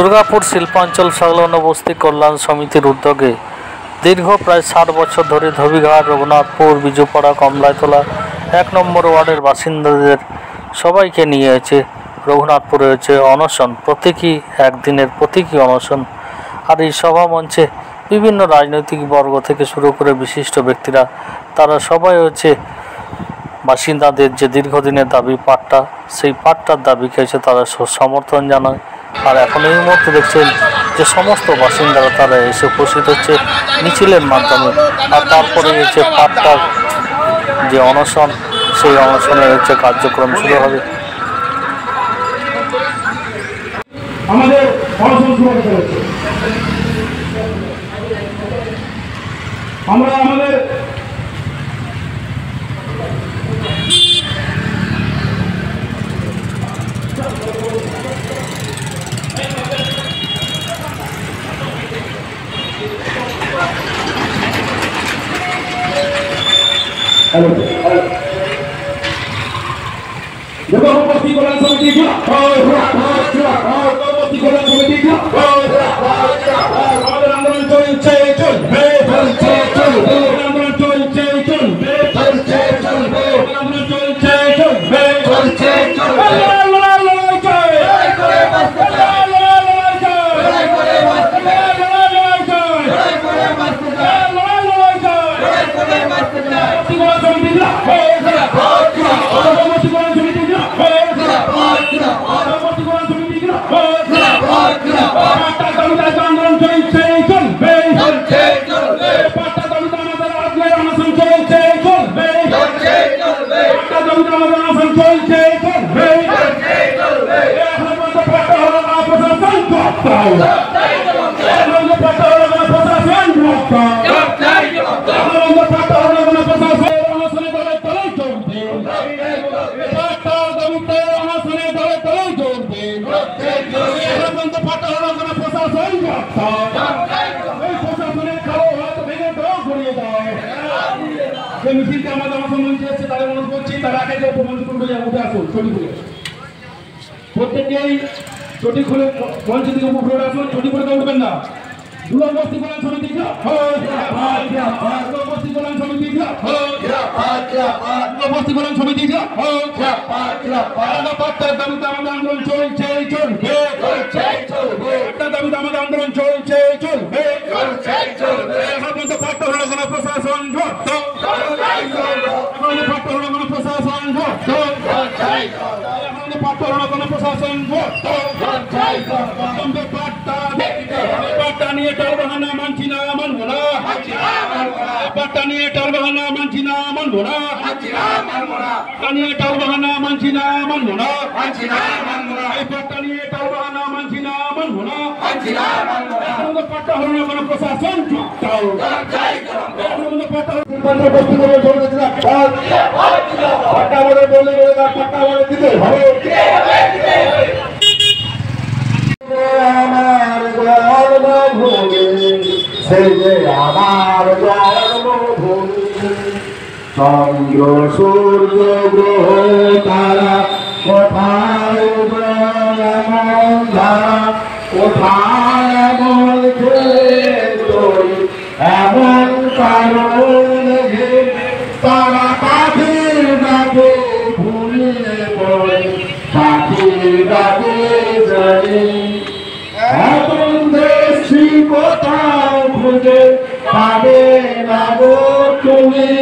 দুর্গাপুর শিল্পাঞ্চল সংলগ্ন বস্তি কল্যাণ সমিতির উদ্যোগে দীর্ঘ প্রায় 60 বছর ধরে ধোবিঘাট, রঘুনাথপুর, বিজুপাড়া, কমলাইতলা 1 নম্বর ওয়ার্ডের বাসিন্দাদের সবাইকে নিয়ে হয়েছে রঘুনাথপুরে হয়েছে অনশন, একদিনের প্রতীকী অনশন। আর এই সভা মঞ্চে বিভিন্ন রাজনৈতিক বর্গ থেকে শুরু করে বিশিষ্ট ব্যক্তিরা তারা সবাই হচ্ছে বাসিন্দাদের যে দীর্ঘদিনের দাবি পাট্টা, সেই পাট্টার দাবিকে হচ্ছে তারা সমর্থন জানায়। আর এখন এই মুহূর্তে দেখছেন যে সমস্ত বাসিন্দারা তারা এসে উপস্থিত হচ্ছে মিছিলের মাধ্যমে। আর তারপরে হচ্ছে পাট্টার যে অনশন, সেই অনশনের হচ্ছে কার্যক্রম শুরু হবে। আমাদের অনশন শুরু হতে হচ্ছে। আমরা আমাদের বস্তি কল্যাণ সমিতি আমাদের আন্দোলন চলছে চলবে চলছে চলবে আন্দোলন চলছে চলবে চলছে চলবে আন্দোলন চলছে চলবে চলছে চলবে প্রত্যেকেই চটি খুলে মঞ্চ থেকে উপরে আসুন, চটি করে উঠবেন না। বস্তি কল্যাণ সমিতি বস্তি কল্যাণ সমিতি বস্তি কল্যাণ সমিতি পাট্টার দাবিতে আমাদের আন্দোলন চলছে চলবে পাট্টার দাবিতে আমাদের আন্দোলন চলছে চলবে এখন পর্যন্ত পাট্টা হলো কোনো প্রশাসন পাট্টা হলো কোনো প্রশাসন পাট্টা হলো কোনো প্রশাসন পাট্টা নিয়ে টালবাহানা মানছি না, মানবো না। পাট্টা নিয়ে টালবাহানা মানছি না, মানবো না। পাট্টা নিয়ে টালবাহানা মানছি না, মানবো না। এই পাট্টা নিয়ে টালবাহানা মানছি না, মানবো না। পাট্টা হলো না কোনো প্রশাসন পাট্টা আমাদের বললে পাট্টা আমাদের দিতে হবে। আমার জন্মভূমি সে যে আমার জন্মভূমি, চন্দ্র সূর্য গ্রহ তারা কোথায় এমন ধারা, কোথায় এমন এমন কারণ তারা পাখির ডাকে ভুলিয়ে পড়ে, পাখির ডাকে জানি এমন দেশি কোথাও খুঁজে পাবে না গো তুমি।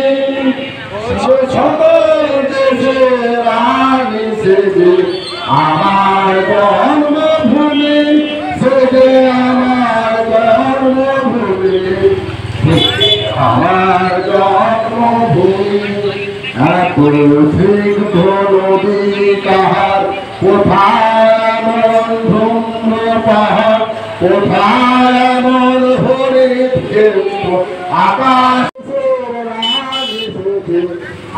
সকল দেশের রানী সে যে আমার জন্মভূমি, সে যে আমার জন্মভূমি, আমার জন্মভূমি। সিদ্ধ নদী কাহার, কোথায় এমন ধূম্র পাহাড়, কোথায় এমন হরিত ক্ষেত্র, আকাশ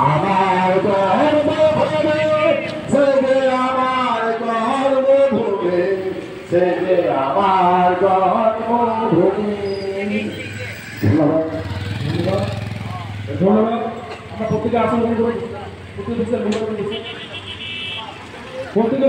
আমার জন্মভূমি, সে যে আমার জন্মভূমি, সে যে আমার জন্মভূমি। ধন্যবাদ ধন্যবাদ। আমরা প্রত্যেকে আসন গ্রহণ করি, প্রত্যেকে